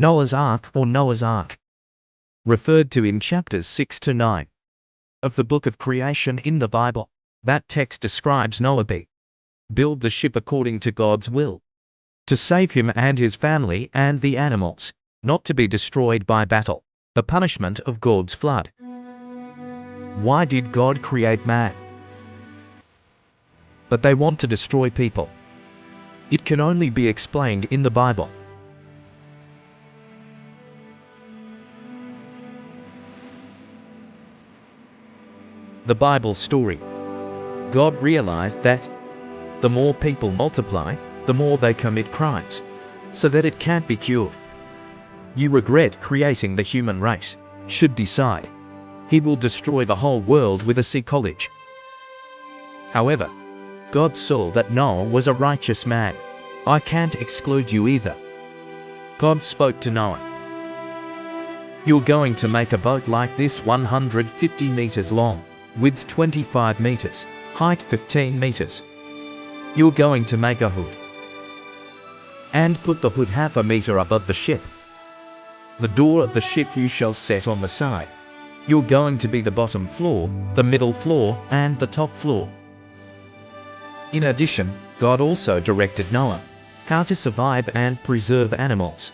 Noah's Ark or Noah's Ark, referred to in chapters 6 to 9 of the book of creation in the Bible. That text describes Noah build the ship according to God's will, to save him and his family and the animals, not to be destroyed by battle, the punishment of God's flood. Why did God create man? But they want to destroy people. It can only be explained in the Bible. The Bible story. God realized that the more people multiply, the more they commit crimes, so that it can't be cured. You regret creating the human race, should decide. He will destroy the whole world with a sea college. However, God saw that Noah was a righteous man. I can't exclude you either. God spoke to Noah. You're going to make a boat like this 150 meters long, width 25 meters, height 15 meters. You're going to make a hood and put the hood half a meter above the ship. The door of the ship you shall set on the side. You're going to be the bottom floor, the middle floor, and the top floor. In addition, God also directed Noah how to survive and preserve animals,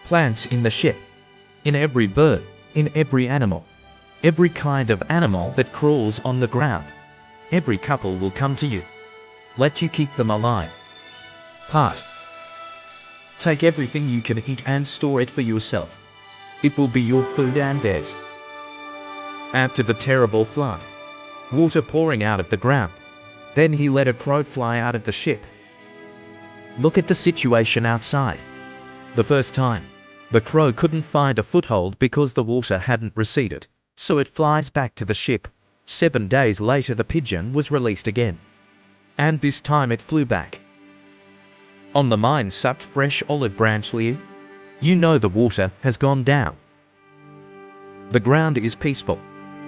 plants in the ship, in every bird, in every animal, every kind of animal that crawls on the ground. Every couple will come to you. Let you keep them alive. Part. Take everything you can eat and store it for yourself. It will be your food and theirs. After the terrible flood, water pouring out of the ground, then he let a crow fly out of the ship. Look at the situation outside. The first time, the crow couldn't find a foothold because the water hadn't receded, so it flies back to the ship. 7 days later the pigeon was released again, and this time it flew back. On the mine sucked fresh olive branch Liu. You know the water has gone down. The ground is peaceful,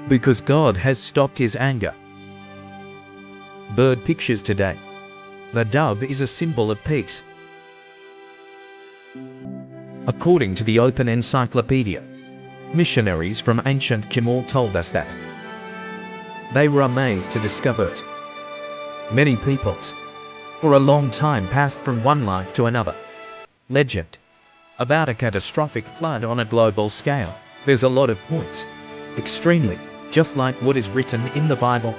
because God has stopped his anger. Bird pictures today. The dove is a symbol of peace. According to the Open Encyclopedia, missionaries from ancient Kimor told us that they were amazed to discover it. Many peoples, for a long time, passed from one life to another. Legend about a catastrophic flood on a global scale. There's a lot of points. Extremely, just like what is written in the Bible.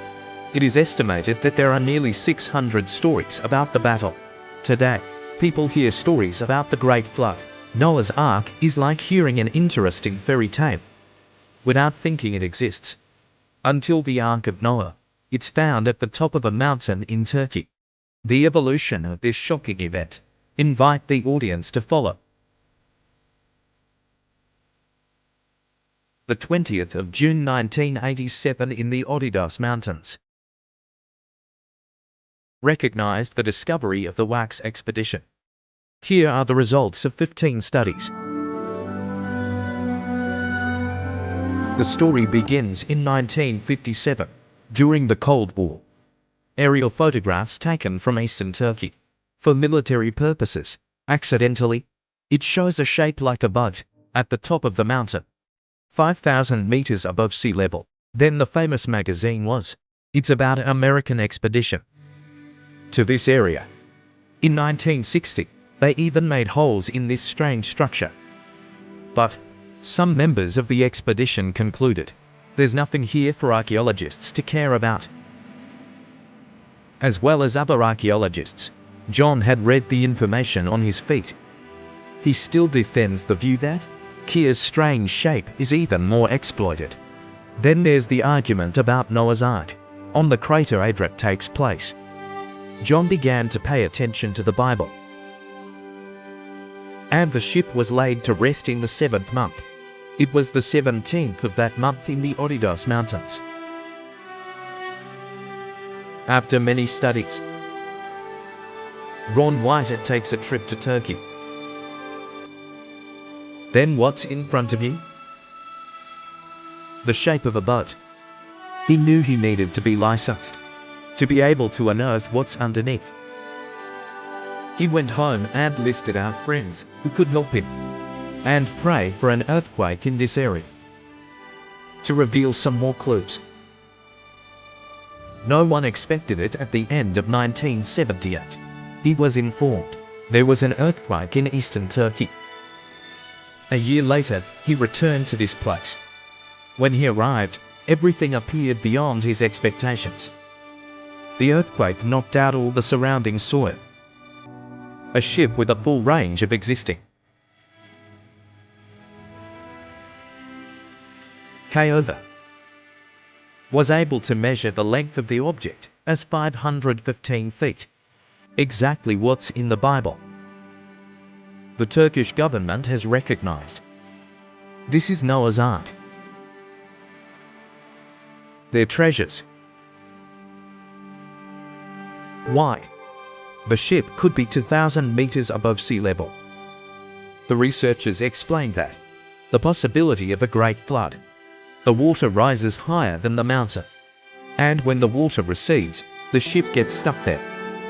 It is estimated that there are nearly 600 stories about the battle. Today, people hear stories about the Great Flood. Noah's Ark is like hearing an interesting fairy tale without thinking it exists. Until the Ark of Noah, it's found at the top of a mountain in Turkey. The evolution of this shocking event. Invite the audience to follow. The 20th of June 1987 in the Abydos Mountains. Recognized the discovery of the wax expedition. Here are the results of 15 studies. The story begins in 1957, during the Cold War. Aerial photographs taken from eastern Turkey. For military purposes, accidentally, it shows a shape like a boat at the top of the mountain, 5,000 meters above sea level. Then the famous magazine was, it's about an American expedition to this area. In 1960, they even made holes in this strange structure. But some members of the expedition concluded, there's nothing here for archaeologists to care about. As well as other archaeologists, John had read the information on his feet. He still defends the view that Kia's strange shape is even more exploited. Then there's the argument about Noah's Ark. On the crater Ararat takes place. John began to pay attention to the Bible. And the ship was laid to rest in the 7th month. It was the 17th of that month in the Abydos Mountains. After many studies, Ron White takes a trip to Turkey. Then what's in front of you? The shape of a boat. He knew he needed to be licensed to be able to unearth what's underneath. He went home and listed out friends who could help him. and pray for an earthquake in this area. To reveal some more clues. No one expected it at the end of 1978. He was informed there was an earthquake in eastern Turkey. A year later, he returned to this place. When he arrived, everything appeared beyond his expectations. The earthquake knocked out all the surrounding soil. A ship with a full range of existing over was able to measure the length of the object as 515 feet. Exactly what's in the Bible. The Turkish government has recognized this is Noah's Ark. Their treasures. Why? The ship could be 2,000 meters above sea level. The researchers explained that the possibility of a great flood. The water rises higher than the mountain. And when the water recedes, the ship gets stuck there.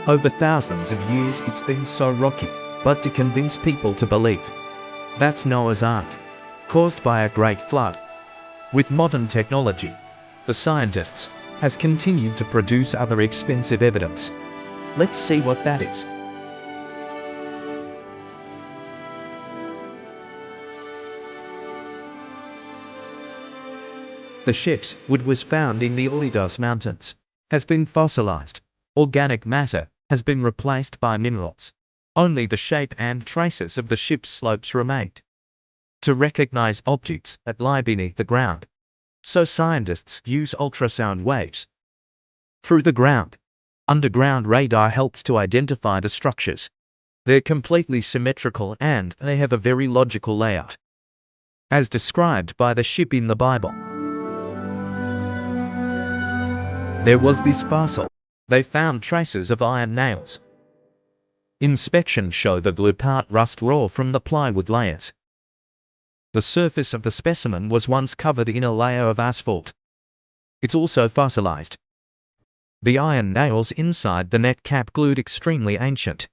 Over thousands of years it's been so rocky, but to convince people to believe that's Noah's Ark, caused by a great flood. With modern technology, the scientists has continued to produce other expensive evidence. Let's see what that is. The ship's wood was found in the Olidos Mountains, has been fossilized. Organic matter has been replaced by minerals. Only the shape and traces of the ship's slopes remained. To recognize objects that lie beneath the ground, so scientists use ultrasound waves through the ground. Underground radar helps to identify the structures. They're completely symmetrical and they have a very logical layout, as described by the ship in the Bible. There was this fossil. They found traces of iron nails. Inspection showed the blue part rust raw from the plywood layers. The surface of the specimen was once covered in a layer of asphalt. It's also fossilized. The iron nails inside the net cap glued extremely ancient.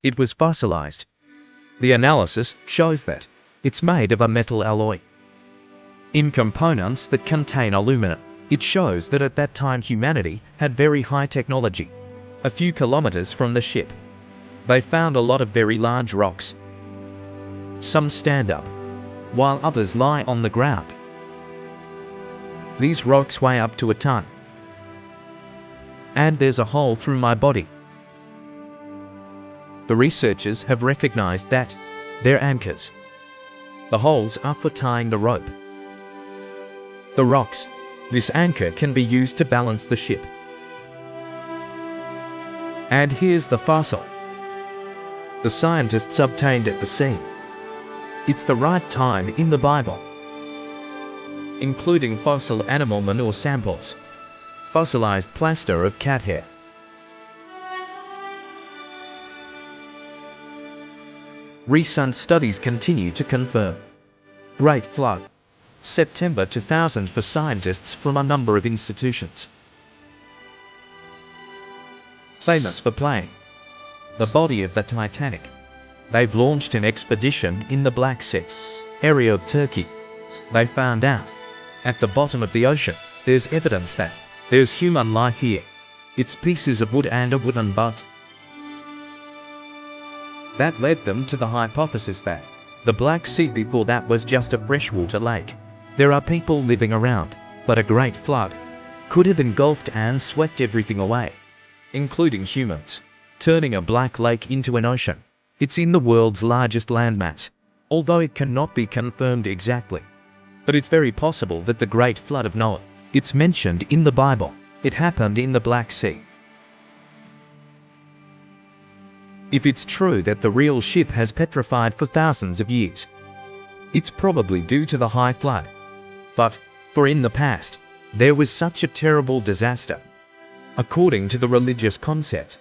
It was fossilized. The analysis shows that it's made of a metal alloy. In components that contain aluminum, it shows that at that time humanity had very high technology. A few kilometers from the ship, they found a lot of very large rocks. Some stand up, while others lie on the ground. These rocks weigh up to a ton. And there's a hole through my body. The researchers have recognized that they're anchors. The holes are for tying the rope. The rocks. This anchor can be used to balance the ship. And here's the fossil the scientists obtained at the scene. It's the right time in the Bible, including fossil animal manure samples, fossilized plaster of cat hair. Recent studies continue to confirm. Great Flood. September 2000 for scientists from a number of institutions. Famous for playing the body of the Titanic. They've launched an expedition in the Black Sea area of Turkey. They found out at the bottom of the ocean there's evidence that there's human life here. It's pieces of wood and a wooden butt. That led them to the hypothesis that the Black Sea before that was just a freshwater lake. There are people living around, but a great flood could have engulfed and swept everything away, including humans, turning a black lake into an ocean. It's in the world's largest landmass, although it cannot be confirmed exactly. But it's very possible that the Great Flood of Noah, it's mentioned in the Bible, it happened in the Black Sea. If it's true that the real ship has petrified for thousands of years, it's probably due to the high flood. But, for in the past, there was such a terrible disaster. According to the religious concept,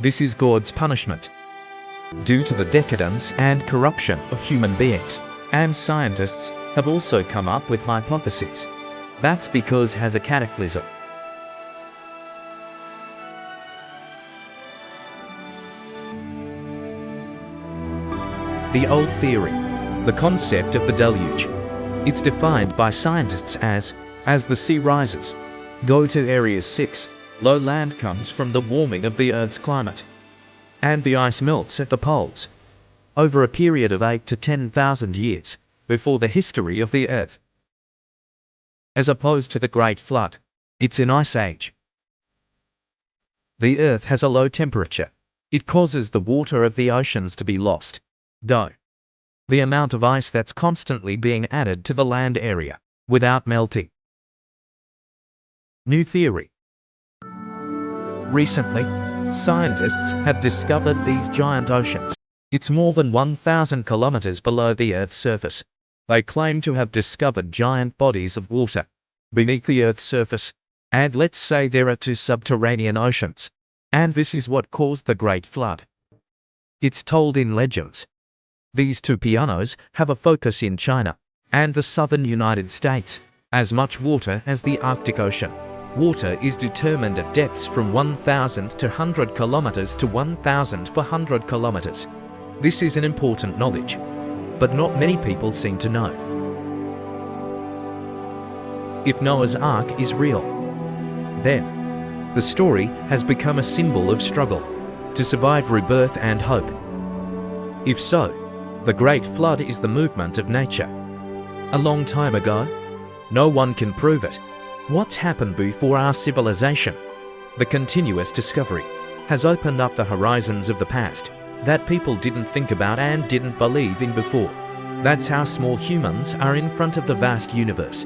this is God's punishment due to the decadence and corruption of human beings. And scientists have also come up with hypotheses. That's because has a cataclysm. The old theory. The concept of the deluge. It's defined by scientists as the sea rises. Go to Area 6. Low land comes from the warming of the Earth's climate, and the ice melts at the poles over a period of 8 to 10,000 years before the history of the Earth. As opposed to the Great Flood, it's an ice age. The Earth has a low temperature. It causes the water of the oceans to be lost. The amount of ice that's constantly being added to the land area without melting. New theory. Recently, scientists have discovered these giant oceans. It's more than 1,000 kilometers below the Earth's surface. They claim to have discovered giant bodies of water beneath the Earth's surface, and let's say there are 2 subterranean oceans. And this is what caused the Great Flood. It's told in legends. These 2 pianos have a focus in China and the southern United States. As much water as the Arctic Ocean. Water is determined at depths from 1,000 to 100 kilometers to 1,400 kilometers. This is an important knowledge, but not many people seem to know. If Noah's Ark is real, then the story has become a symbol of struggle to survive rebirth and hope. If so, the Great Flood is the movement of nature. A long time ago, no one can prove it. What's happened before our civilization? The continuous discovery has opened up the horizons of the past that people didn't think about and didn't believe in before. That's how small humans are in front of the vast universe.